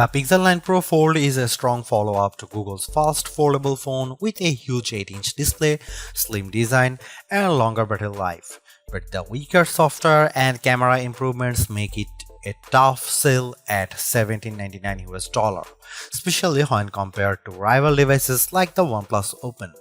The Pixel 9 Pro Fold is a strong follow-up to Google's fast foldable phone with a huge 8-inch display, slim design, and longer battery life. But the weaker software and camera improvements make it a tough sell at $1799, especially when compared to rival devices like the OnePlus Open.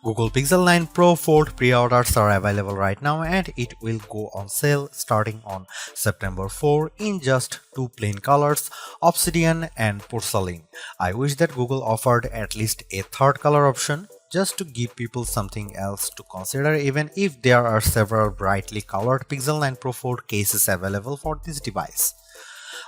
Google Pixel 9 Pro Fold pre-orders are available right now, and it will go on sale starting on September 4 in just two plain colors, Obsidian and Porcelain. I wish that Google offered at least a third color option just to give people something else to consider, even if there are several brightly colored Pixel 9 Pro Fold cases available for this device.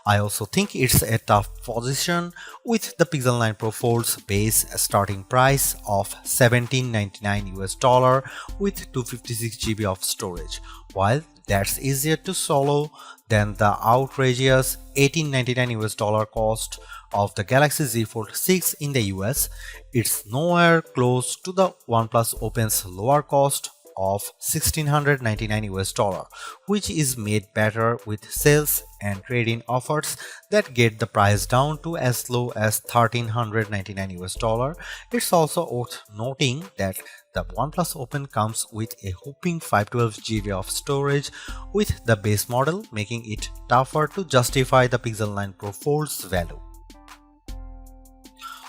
I also think it's a tough position with the Pixel 9 Pro Fold's base starting price of $1799 with 256GB of storage. While that's easier to swallow than the outrageous $1899 cost of the Galaxy Z Fold 6 in the US, it's nowhere close to the OnePlus Open's lower cost of $1,699, which is made better with sales and trade-in offers that get the price down to as low as $1,399. It's also worth noting that the OnePlus Open comes with a whopping 512GB of storage with the base model, making it tougher to justify the Pixel 9 Pro Fold's value.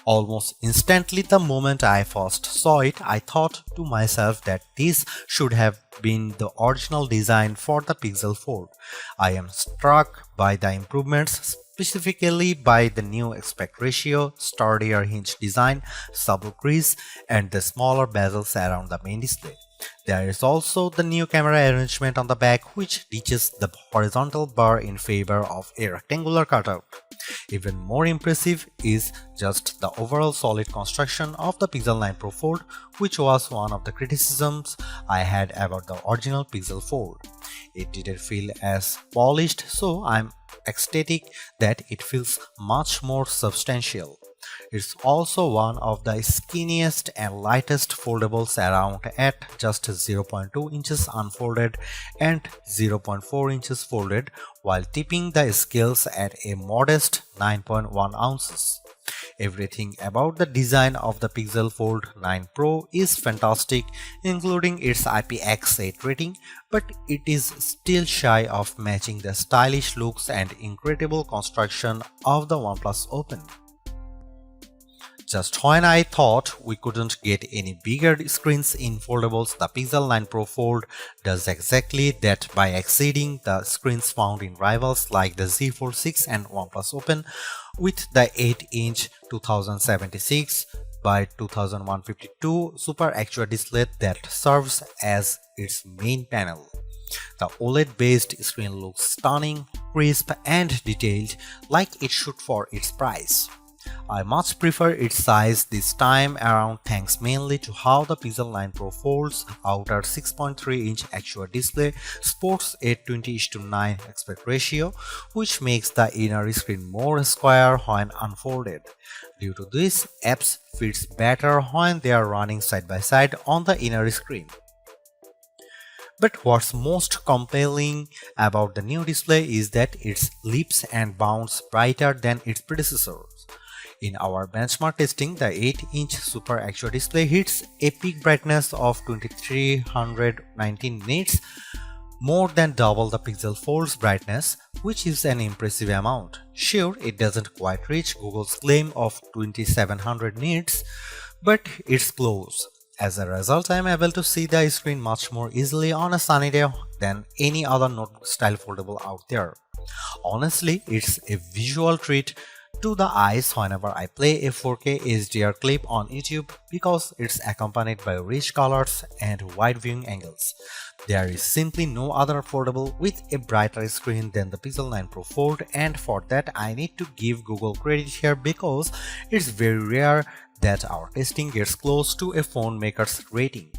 Almost instantly the moment I first saw it, I thought to myself that this should have been the original design for the Pixel Fold. I am struck by the improvements, specifically by the new aspect ratio, sturdier hinge design, subtle crease, and the smaller bezels around the main display. There is also the new camera arrangement on the back, which ditches the horizontal bar in favor of a rectangular cutout. Even more impressive is just the overall solid construction of the Pixel 9 Pro Fold, which was one of the criticisms I had about the original Pixel Fold. It didn't feel as polished, so I'm ecstatic that it feels much more substantial. It's also one of the skinniest and lightest foldables around at just 0.2 inches unfolded and 0.4 inches folded, while tipping the scales at a modest 9.1 ounces. Everything about the design of the Pixel Fold 9 Pro is fantastic, including its IPX8 rating, but it is still shy of matching the stylish looks and incredible construction of the OnePlus Open. Just when I thought we couldn't get any bigger screens in foldables, the Pixel 9 Pro Fold does exactly that by exceeding the screens found in rivals like the Z Fold 6 and OnePlus Open with the 8-inch 2076 by 2152 Super AQUA display that serves as its main panel. The OLED-based screen looks stunning, crisp, and detailed, like it should for its price. I much prefer its size this time around thanks mainly to how the Pixel 9 Pro Fold's outer 6.3-inch AQUA display sports a 20:9 aspect ratio, which makes the inner screen more square when unfolded. Due to this, apps fits better when they are running side by side on the inner screen. But what's most compelling about the new display is that it leaps and bounds brighter than its predecessors. In our benchmark testing, the 8-inch Super AQUA display hits a peak brightness of 2319 nits, more than double the Pixel Fold's brightness, which is an impressive amount. Sure, it doesn't quite reach Google's claim of 2700 nits, but it's close. As a result, I am able to see the screen much more easily on a sunny day than any other notebook-style foldable out there. Honestly, it's a visual treat to the eyes whenever I play a 4K HDR clip on YouTube because it's accompanied by rich colors and wide viewing angles. There is simply no other foldable with a brighter screen than the Pixel 9 Pro Fold, and for that I need to give Google credit here because it's very rare that our testing gets close to a phone maker's rating.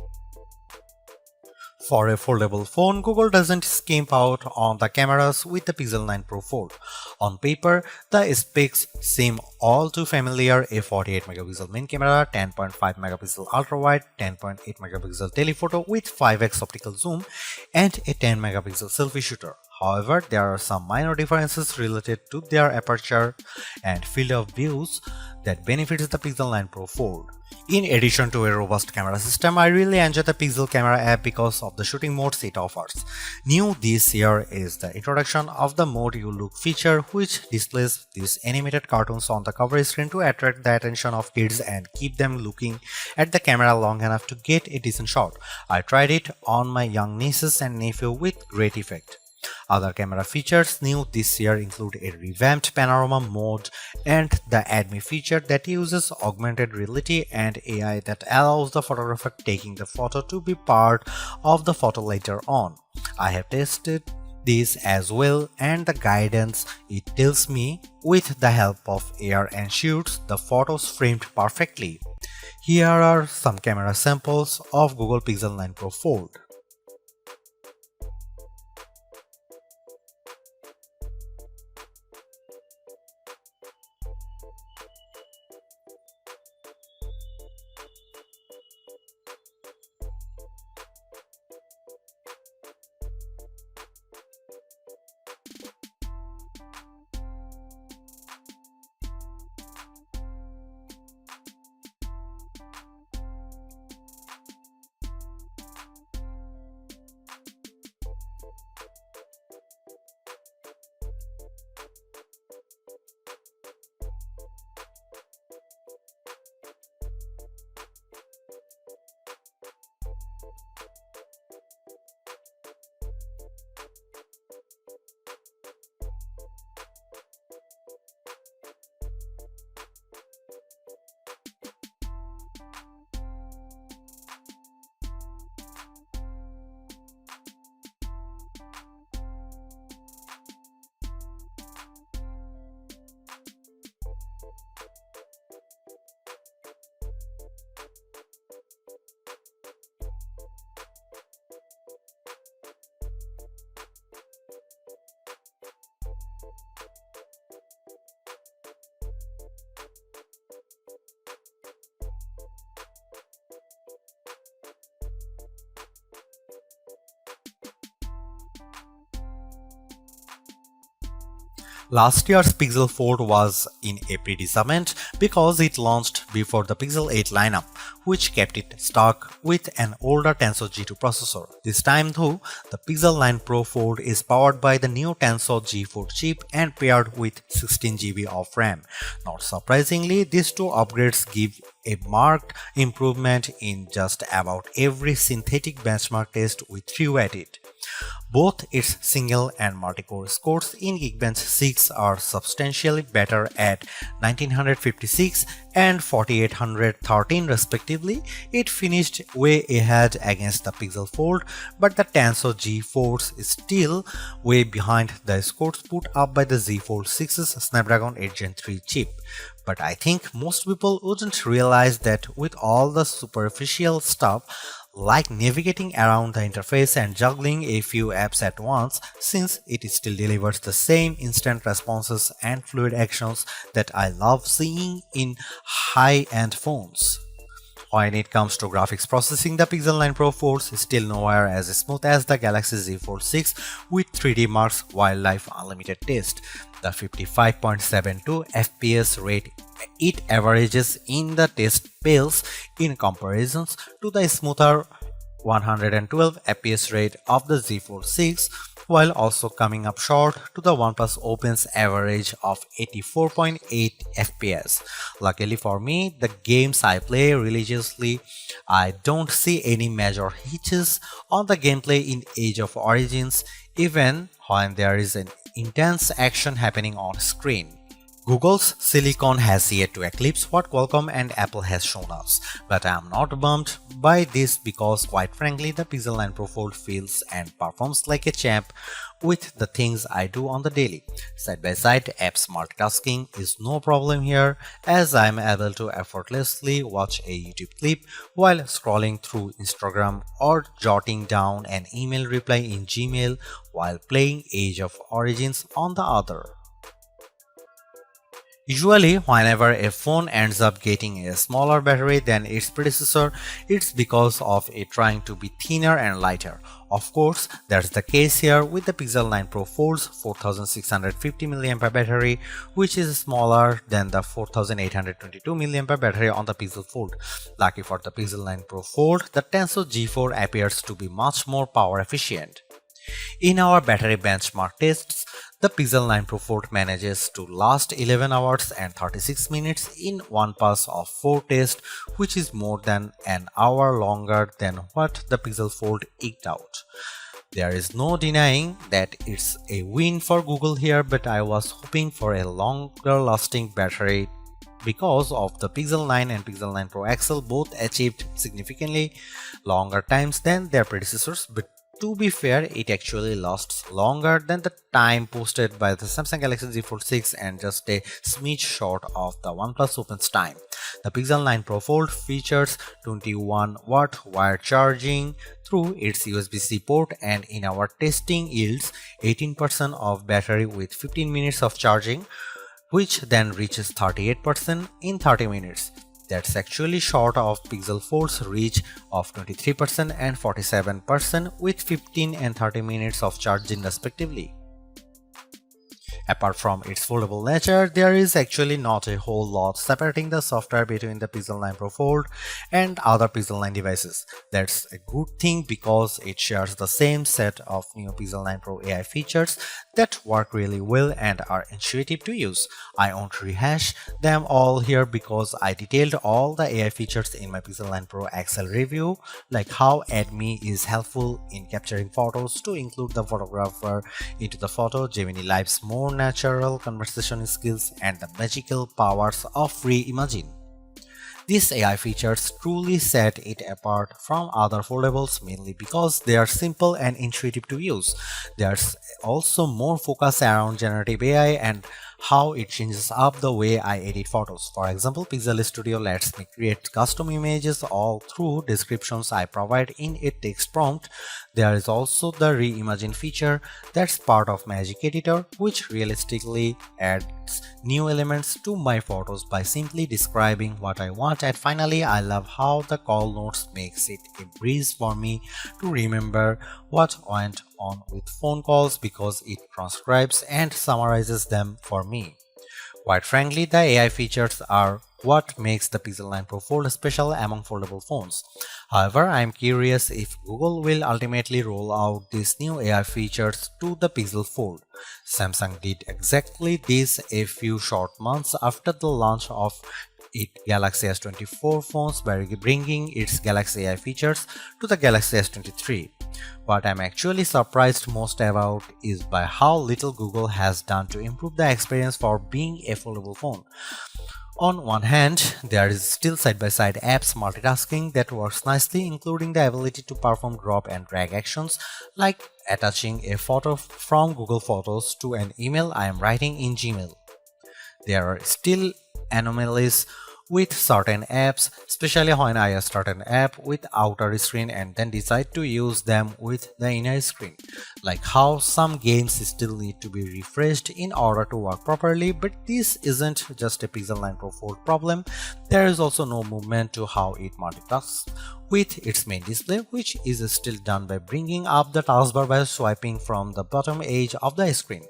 For a foldable phone, Google doesn't skimp out on the cameras with the Pixel 9 Pro Fold. On paper, the specs seem all too familiar: a 48MP main camera, 10.5MP ultra-wide, 10.8MP telephoto with 5x optical zoom, and a 10MP selfie shooter. However, there are some minor differences related to their aperture and field of views that benefits the Pixel 9 Pro Fold. In addition to a robust camera system, I really enjoy the Pixel Camera app because of the shooting modes it offers. New this year is the introduction of the Mode You Look feature, which displays these animated cartoons on the cover screen to attract the attention of kids and keep them looking at the camera long enough to get a decent shot. I tried it on my young nieces and nephew with great effect. Other camera features new this year include a revamped panorama mode and the Add Me feature that uses augmented reality and AI that allows the photographer taking the photo to be part of the photo later on. I have tested this as well, and the guidance it tells me with the help of AR ensures the photos framed perfectly. Here are some camera samples of Google Pixel 9 Pro Fold. Last year's Pixel Fold was in a predicament because it launched before the Pixel 8 lineup, which kept it stuck with an older Tensor G2 processor. This time though, the Pixel 9 Pro Fold is powered by the new Tensor G4 chip and paired with 16GB of RAM. Not surprisingly, these two upgrades give a marked improvement in just about every synthetic benchmark test we threw at it. Both its single and multi-core scores in Geekbench 6 are substantially better at 1956 and 4813 respectively. It finished way ahead against the Pixel Fold, but the Tensor G4 is still way behind the scores put up by the Z Fold 6's Snapdragon 8 Gen 3 chip. But I think most people wouldn't realize that with all the superficial stuff like navigating around the interface and juggling a few apps at once, since it still delivers the same instant responses and fluid actions that I love seeing in high-end phones. When it comes to graphics processing, the Pixel 9 Pro Fold is still nowhere as smooth as the Galaxy Z Fold 6 with 3D Mark's Wildlife Unlimited test. The 55.72 FPS rate it averages in the test pales in comparisons to the smoother 112 FPS rate of the Z Fold 6, while also coming up short to the OnePlus Open's average of 84.8 FPS. Luckily for me, the games I play religiously, I don't see any major hitches on the gameplay in Age of Origins, even when there is an intense action happening on screen. Google's Silicon has yet to eclipse what Qualcomm and Apple has shown us, but I am not bummed by this because quite frankly the Pixel 9 Pro Fold feels and performs like a champ with the things I do on the daily. Side by side apps multitasking is no problem here, as I am able to effortlessly watch a YouTube clip while scrolling through Instagram or jotting down an email reply in Gmail while playing Age of Origins on the other. Usually, whenever a phone ends up getting a smaller battery than its predecessor, it's because of it trying to be thinner and lighter. Of course, that's the case here with the Pixel 9 Pro Fold's 4650 mAh battery, which is smaller than the 4822 mAh battery on the Pixel Fold. Lucky for the Pixel 9 Pro Fold, the Tensor G4 appears to be much more power efficient. In our battery benchmark tests, the Pixel 9 Pro Fold manages to last 11 hours and 36 minutes in one pass of 4 tests, which is more than an hour longer than what the Pixel Fold eked out. There is no denying that it's a win for Google here, but I was hoping for a longer lasting battery because of the Pixel 9 and Pixel 9 Pro XL both achieved significantly longer times than their predecessors, but to be fair, it actually lasts longer than the time posted by the Samsung Galaxy Z Fold 6 and just a smidge short of the OnePlus Open's time. The Pixel 9 Pro Fold features 21-watt wired charging through its USB-C port, and in our testing yields 18% of battery with 15 minutes of charging, which then reaches 38% in 30 minutes. That's actually short of Pixel Fold's reach of 23% and 47% with 15 and 30 minutes of charging respectively. Apart from its foldable nature, there is actually not a whole lot separating the software between the Pixel 9 Pro Fold and other Pixel 9 devices. That's a good thing because it shares the same set of new Pixel 9 Pro AI features that work really well and are intuitive to use. I won't rehash them all here because I detailed all the AI features in my Pixel 9 Pro XL review, like how AdMe is helpful in capturing photos to include the photographer into the photo, Gemini Live's more natural conversation skills, and the magical powers of Reimagine. These AI features truly set it apart from other foldables mainly because they are simple and intuitive to use. There's also more focus around generative AI and how it changes up the way I edit photos. For example, Pixel Studio lets me create custom images all through descriptions I provide in a text prompt. There is also the Reimagine feature that's part of Magic Editor, which realistically adds new elements to my photos by simply describing what I want. And finally, I love how the call notes makes it a breeze for me to remember what went on with phone calls because it transcribes and summarizes them for me. Quite frankly, the AI features are what makes the Pixel 9 Pro Fold special among foldable phones. However, I am curious if Google will ultimately roll out these new AI features to the Pixel Fold. Samsung did exactly this a few short months after the launch of its Galaxy S24 phones by bringing its Galaxy AI features to the Galaxy S23. What I'm actually surprised most about is by how little Google has done to improve the experience for being a foldable phone. On one hand, there is still side-by-side apps multitasking that works nicely, including the ability to perform drop and drag actions like attaching a photo from Google Photos to an email I am writing in Gmail. There are still anomalies with certain apps, especially when I start an app with outer screen and then decide to use them with the inner screen, like how some games still need to be refreshed in order to work properly. But this isn't just a Pixel 9 Pro Fold problem. There is also no movement to how it multitasks with its main display, which is still done by bringing up the taskbar by swiping from the bottom edge of the screen.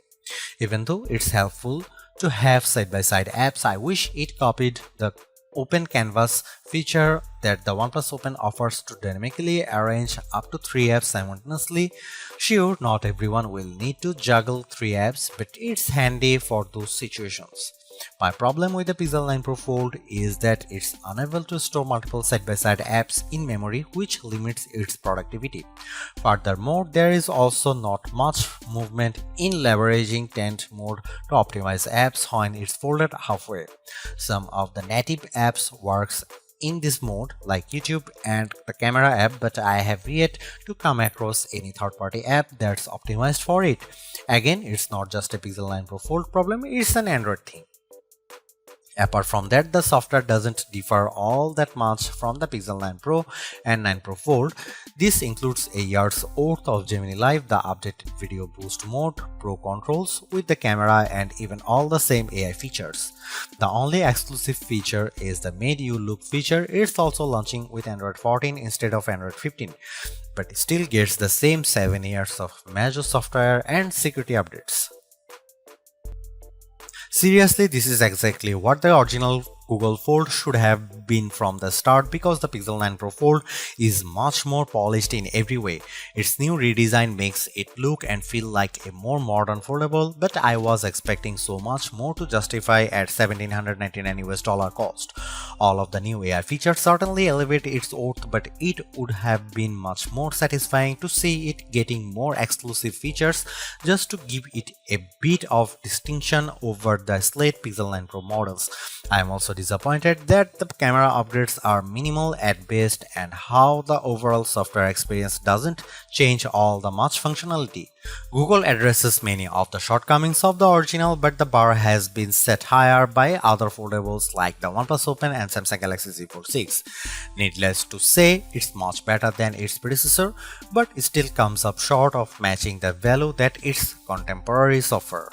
Even though it's helpful to have side-by-side apps, I wish it copied the Open Canvas feature that the OnePlus Open offers to dynamically arrange up to 3 apps simultaneously. Sure, not everyone will need to juggle 3 apps, but it's handy for those situations. My problem with the Pixel 9 Pro Fold is that it's unable to store multiple side-by-side apps in memory, which limits its productivity. Furthermore, there is also not much movement in leveraging tent mode to optimize apps when it's folded halfway. Some of the native apps works in this mode like YouTube and the camera app, but I have yet to come across any third-party app that's optimized for it. Again, it's not just a Pixel 9 Pro Fold problem, it's an Android thing. Apart from that, the software doesn't differ all that much from the Pixel 9 Pro and 9 Pro Fold. This includes a year's worth of Gemini Live, the updated video boost mode, Pro controls with the camera, and even all the same AI features. The only exclusive feature is the Made You Look feature. It's also launching with Android 14 instead of Android 15, but it still gets the same 7 years of major software and security updates. Seriously, this is exactly what the original Google Fold should have been from the start, because the Pixel 9 Pro Fold is much more polished in every way. Its new redesign makes it look and feel like a more modern foldable, but I was expecting so much more to justify at $1,799 cost. All of the new AI features certainly elevate its worth, but it would have been much more satisfying to see it getting more exclusive features just to give it a bit of distinction over the slate Pixel 9 Pro models. I am also disappointed that the camera upgrades are minimal at best and how the overall software experience doesn't change all the much functionality. Google addresses many of the shortcomings of the original, but the bar has been set higher by other foldables like the OnePlus Open and Samsung Galaxy Z Fold 6. Needless to say, it's much better than its predecessor, but it still comes up short of matching the value that its contemporaries offer.